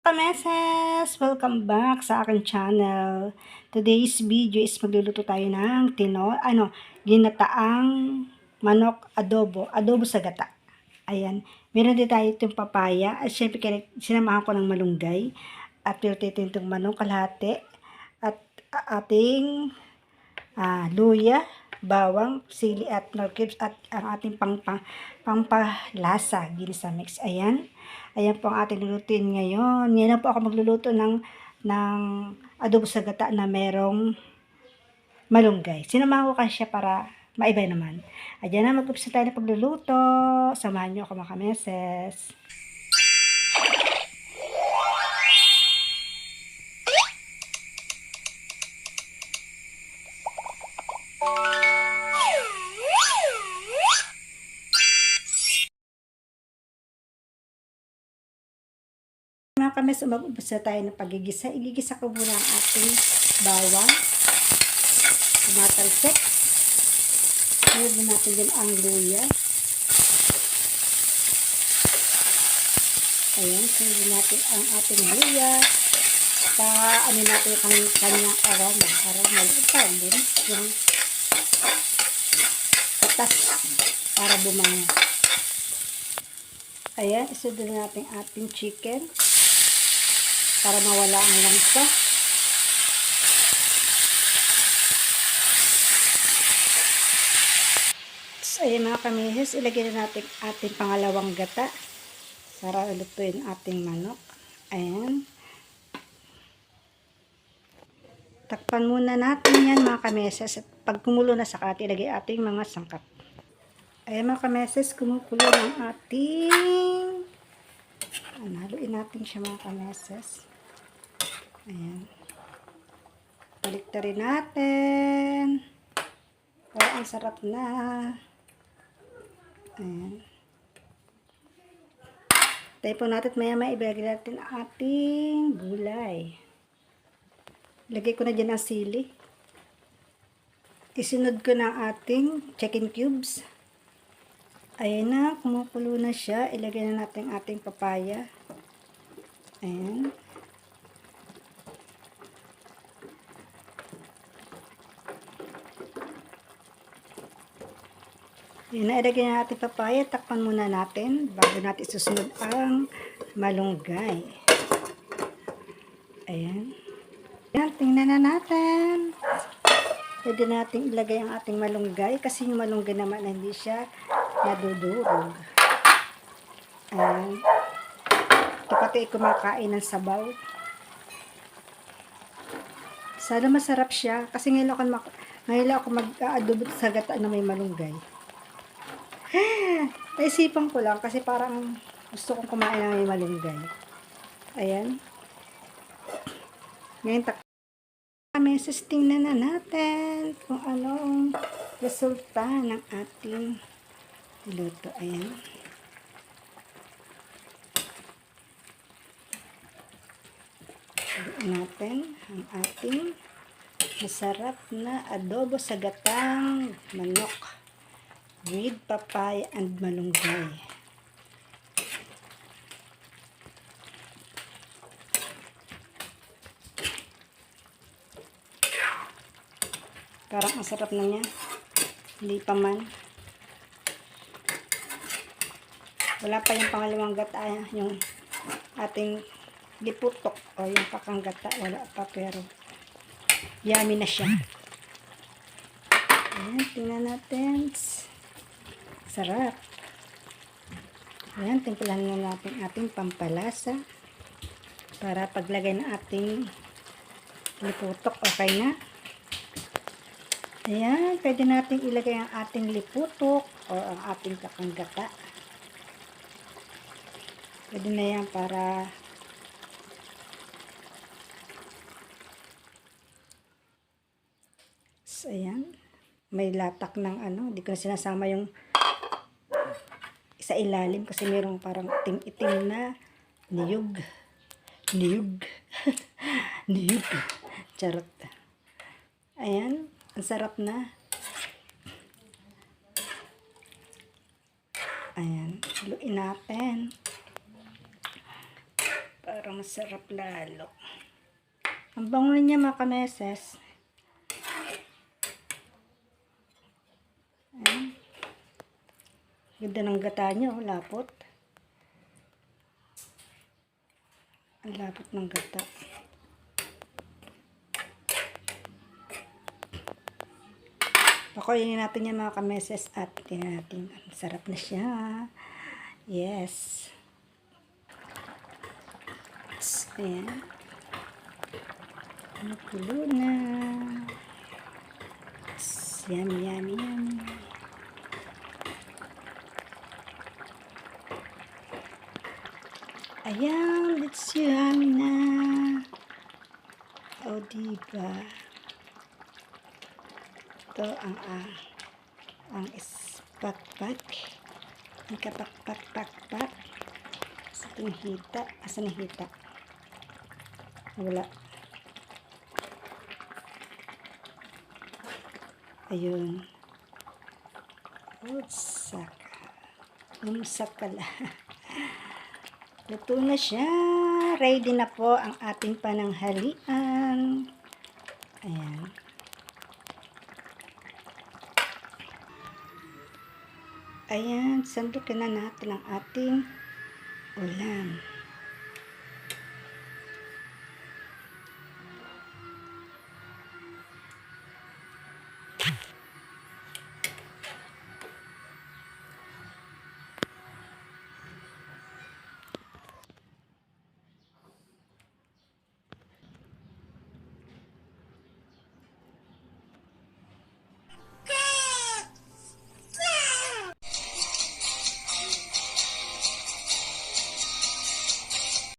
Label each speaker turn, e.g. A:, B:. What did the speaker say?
A: Kameses! Welcome back sa aking channel. Today's video is magluluto tayo ng ginataang manok adobo sa gata. Ayan, meron din tayo itong papaya at syempre sinamahan ko ng malunggay at pirtito itong manok kalahati at ating luya, bawang, sili at nor cubes at ang ating pampalasa, ginisa mix. Ayan po ang ating lulutuin ngayon. Ngayon po ako magluluto ng adobo sa gata na merong malunggay. Sinamahan ko kasi siya para maiba naman. Ayan na, mag-upsa tayo na pagluluto. Samahan niyo ako mga kameses. Mga kames, mag-umpisa tayo ng pagigisa. Igigisa ko muna ang ating bawang, tumatalsik. Meron natin din ang luya. Ayan, sunod natin ang ating luya. Ano natin ang kanyang aroma. Ito din yung patas para bumanga. Ayan, isunod natin ating chicken para mawala ang langsa. So, ayan mga kamihes, ilagay na natin ating pangalawang gata para lutuin ating manok. Ayan. Takpan muna natin yan mga kameses. At pag kumulo na saka ilagay ating mga sangkap. Ayan mga kameses, kumukulo ng ating haluin natin siya mga kameses. Ayan. Baliktarin natin. Oh, ang sarap na. Ayan. Tayo po natin maya-maya ibigay natin ang ating gulay. Lagay ko na dyan ang sili. Isunod ko na ating chicken cubes. Ayan na, kumukulo na siya. Ilagay na natin ating papaya. Ayan. Ayan na, ilagay na natin papaya. Takpan muna natin bago natin isusunod ang malunggay. Ayan. Ayan, tingnan na natin. Pwede natin ilagay ang ating malunggay kasi yung malunggay naman hindi siya nadudurog. Ayan. Ito pati kumakain ng sabaw. Sana masarap siya kasi ngayon ako mag-adobo sa gata na may malunggay. Naisipan ko lang kasi parang gusto kong kumain ng may malunggay. Ayan. Ngayon meses, tingnan na natin kung anong resulta ng ating luto. Ayan. Luto natin ang ating masarap na adobo sa gatang manok with papaya and malunggay. Parang ang sarap na niya. Hindi pa man. Wala pa yung pangalawang gata, yung ating liputok o yung pakang gata. Wala pa pero yummy na siya. Ayan, tingnan natin. Sarap. Ayan, timplahan na natin ating pampalasa para paglagay ng ating liputok. Okay na. Ayan, pwede natin ilagay ang ating liputok o ang ating kakanggata. Pwede na yan para so, ayan. May latak ng hindi ko na sinasama yung sa ilalim kasi mayroong parang itim-itim na niyog. Niyog. Niyog. Charot. Ayan. Ang sarap na. Ayan. Haluin natin. para masarap lalo. Ang bango niya mga kameses. Ayan. Ganda ng gata niya, oh, lapot. Ang lapot ng gata. Pakuloyin natin yan mga kameses at tingnan natin. Sarap na siya. Yes. Ayan. Nakulo na. Yummy, yummy, yummy. Ayan, let's yummy na. O, diba? Ito ang ispakpak. Ang kapakpak-pakpak. Sa ating hita. Asan ang hita? Wala. Ayun. Umsak. Umsak pala. Luto na siya. Ready na po ang ating pananghalian. Ayan. Ayan. Sandukin na natin ang ating ulam.